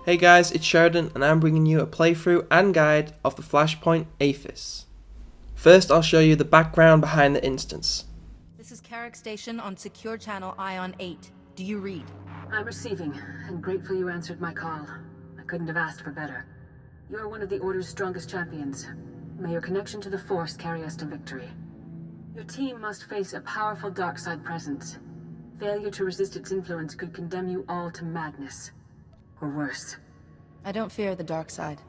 Hey guys, it's Sheridan and I'm bringing you a playthrough and guide of the Flashpoint Athiss. First I'll show you the background behind the instance. This is Carrick Station on secure channel Ion 8. Do you read? I'm receiving, and grateful you answered my call. I couldn't have asked for better. You are one of the Order's strongest champions. May your connection to the Force carry us to victory. Your team must face a powerful dark side presence. Failure to resist its influence could condemn you all to madness. Or worse. I don't fear the dark side.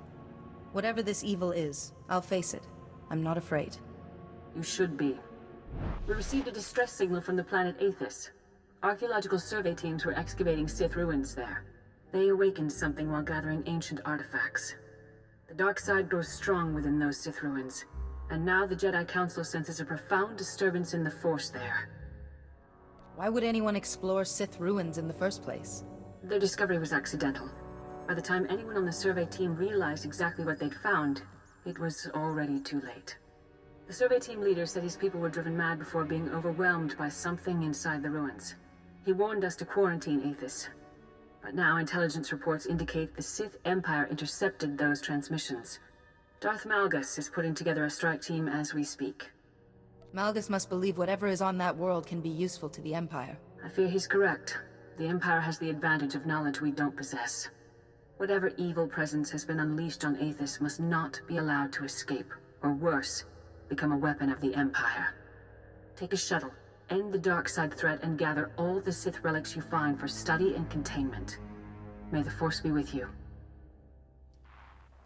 Whatever this evil is, I'll face it. I'm not afraid. You should be. We received a distress signal from the planet Athiss. Archaeological survey teams were excavating Sith ruins there. They awakened something while gathering ancient artifacts. The dark side grows strong within those Sith ruins, and now the Jedi Council senses a profound disturbance in the Force there. Why would anyone explore Sith ruins in the first place? Their discovery was accidental. By the time anyone on the survey team realized exactly what they'd found, it was already too late. The survey team leader said his people were driven mad before being overwhelmed by something inside the ruins. He warned us to quarantine Athiss. But now intelligence reports indicate the Sith Empire intercepted those transmissions. Darth Malgus is putting together a strike team as we speak. Malgus must believe whatever is on that world can be useful to the Empire. I fear he's correct. The Empire has the advantage of knowledge we don't possess. Whatever evil presence has been unleashed on Athiss must not be allowed to escape, or worse, become a weapon of the Empire. Take a shuttle, end the dark side threat, and gather all the Sith relics you find for study and containment. May the Force be with you.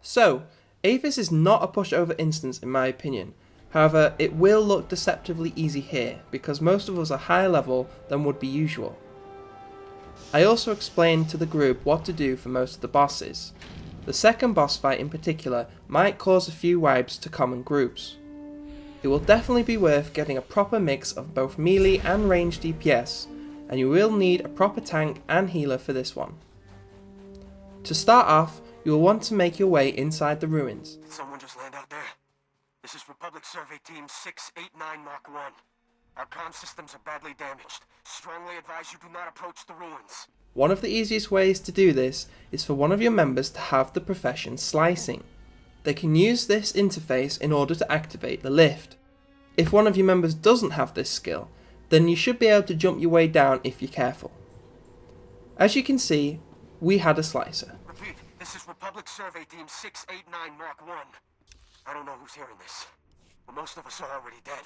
So, Athiss is not a pushover instance in my opinion. However, it will look deceptively easy here, because most of us are higher level than would be usual. I also explained to the group what to do for most of the bosses. The second boss fight in particular might cause a few wipes to common groups. It will definitely be worth getting a proper mix of both melee and ranged DPS, and you will need a proper tank and healer for this one. To start off, you will want to make your way inside the ruins. Did someone just land out there? This is Republic Survey Team 689 Mark 1. Our comm systems are badly damaged. Strongly advise you do not approach the ruins. One of the easiest ways to do this is for one of your members to have the profession slicing. They can use this interface in order to activate the lift. If one of your members doesn't have this skill, then you should be able to jump your way down if you're careful. As you can see, we had a slicer. Repeat, this is Republic Survey Team 689 Mark 1. I don't know who's hearing this, but most of us are already dead.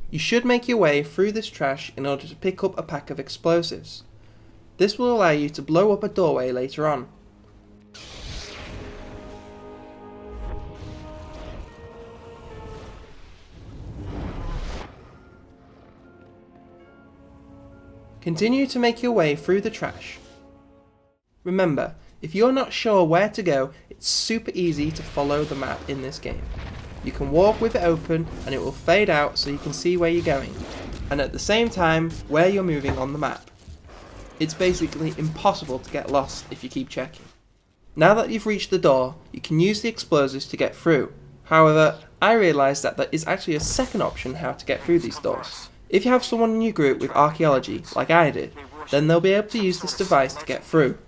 You should make your way through this trash in order to pick up a pack of explosives. This will allow you to blow up a doorway later on. Continue to make your way through the trash. Remember, if you're not sure where to go, it's super easy to follow the map in this game. You can walk with it open and it will fade out so you can see where you're going, and at the same time where you're moving on the map. It's basically impossible to get lost if you keep checking. Now that you've reached the door, you can use the explosives to get through. However, I realised that there is actually a second option how to get through these doors. If you have someone in your group with archaeology, like I did, then they'll be able to use this device to get through.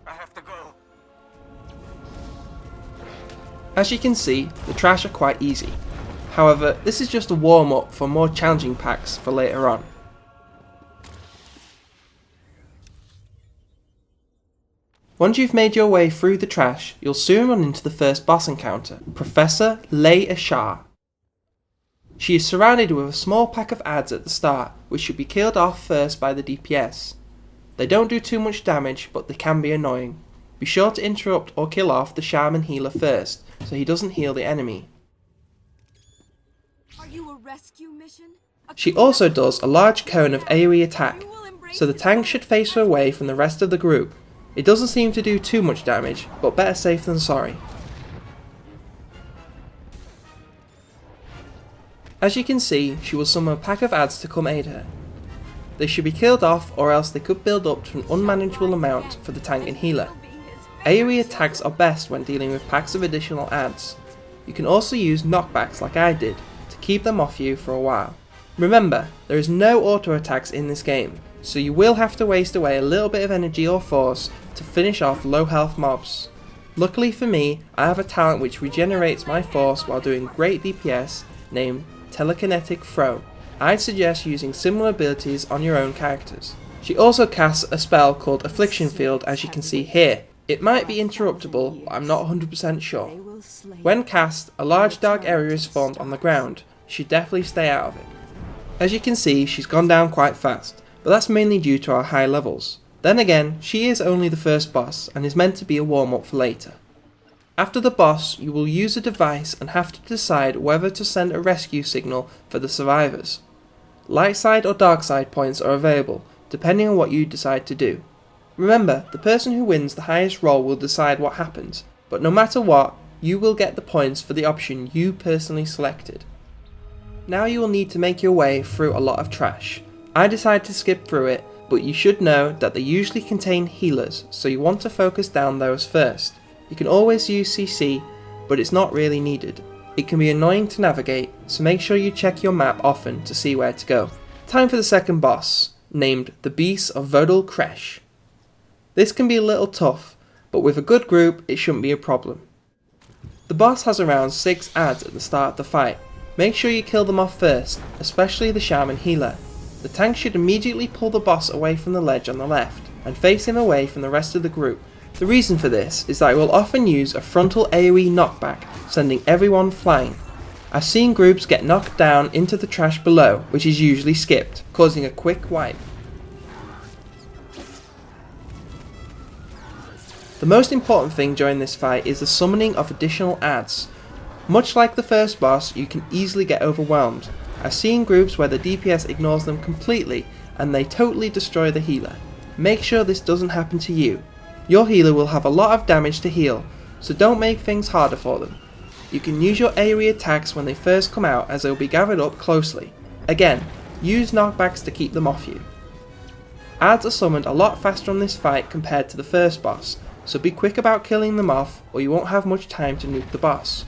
I have to go. As you can see, the trash are quite easy. However, this is just a warm up for more challenging packs for later on. Once you've made your way through the trash, you'll soon run into the first boss encounter, Professor Ley'ar. She is surrounded with a small pack of adds at the start, which should be killed off first by the DPS. They don't do too much damage, but they can be annoying. Be sure to interrupt or kill off the shaman healer first, so he doesn't heal the enemy. Are you a rescue mission? She also does a large cone of AoE attack, so the tank should face her away from the rest of the group. It doesn't seem to do too much damage, but better safe than sorry. As you can see, she will summon a pack of adds to come aid her. They should be killed off, or else they could build up to an unmanageable amount for the tank and healer. AoE attacks are best when dealing with packs of additional adds. You can also use knockbacks like I did, to keep them off you for a while. Remember, there is no auto attacks in this game, so you will have to waste away a little bit of energy or force to finish off low health mobs. Luckily for me, I have a talent which regenerates my force while doing great DPS named Telekinetic Throw. I'd suggest using similar abilities on your own characters. She also casts a spell called Affliction Field, as you can see here. It might be interruptible, but I'm not 100% sure. When cast, a large dark area is formed on the ground. You should definitely stay out of it. As you can see, she's gone down quite fast, but that's mainly due to our high levels. Then again, she is only the first boss and is meant to be a warm-up for later. After the boss, you will use a device and have to decide whether to send a rescue signal for the survivors. Light side or dark side points are available, depending on what you decide to do. Remember, the person who wins the highest roll will decide what happens, but no matter what, you will get the points for the option you personally selected. Now you will need to make your way through a lot of trash. I decided to skip through it, but you should know that they usually contain healers, so you want to focus down those first. You can always use CC, but it's not really needed. It can be annoying to navigate, so make sure you check your map often to see where to go. Time for the second boss, named the Beast of Vodal Kresh. This can be a little tough, but with a good group it shouldn't be a problem. The boss has around 6 adds at the start of the fight. Make sure you kill them off first, especially the shaman healer. The tank should immediately pull the boss away from the ledge on the left, and face him away from the rest of the group. The reason for this is that it will often use a frontal AoE knockback, sending everyone flying. I've seen groups get knocked down into the trash below, which is usually skipped, causing a quick wipe. The most important thing during this fight is the summoning of additional adds. Much like the first boss, you can easily get overwhelmed. I've seen groups where the DPS ignores them completely and they totally destroy the healer. Make sure this doesn't happen to you. Your healer will have a lot of damage to heal, so don't make things harder for them. You can use your AoE attacks when they first come out, as they will be gathered up closely. Again, use knockbacks to keep them off you. Adds are summoned a lot faster on this fight compared to the first boss, so be quick about killing them off or you won't have much time to nuke the boss.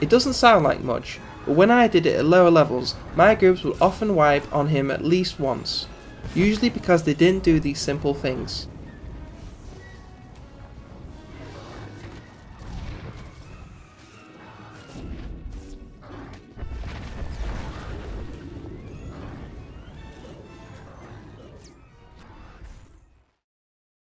It doesn't sound like much, but when I did it at lower levels, my groups would often wipe on him at least once, usually because they didn't do these simple things.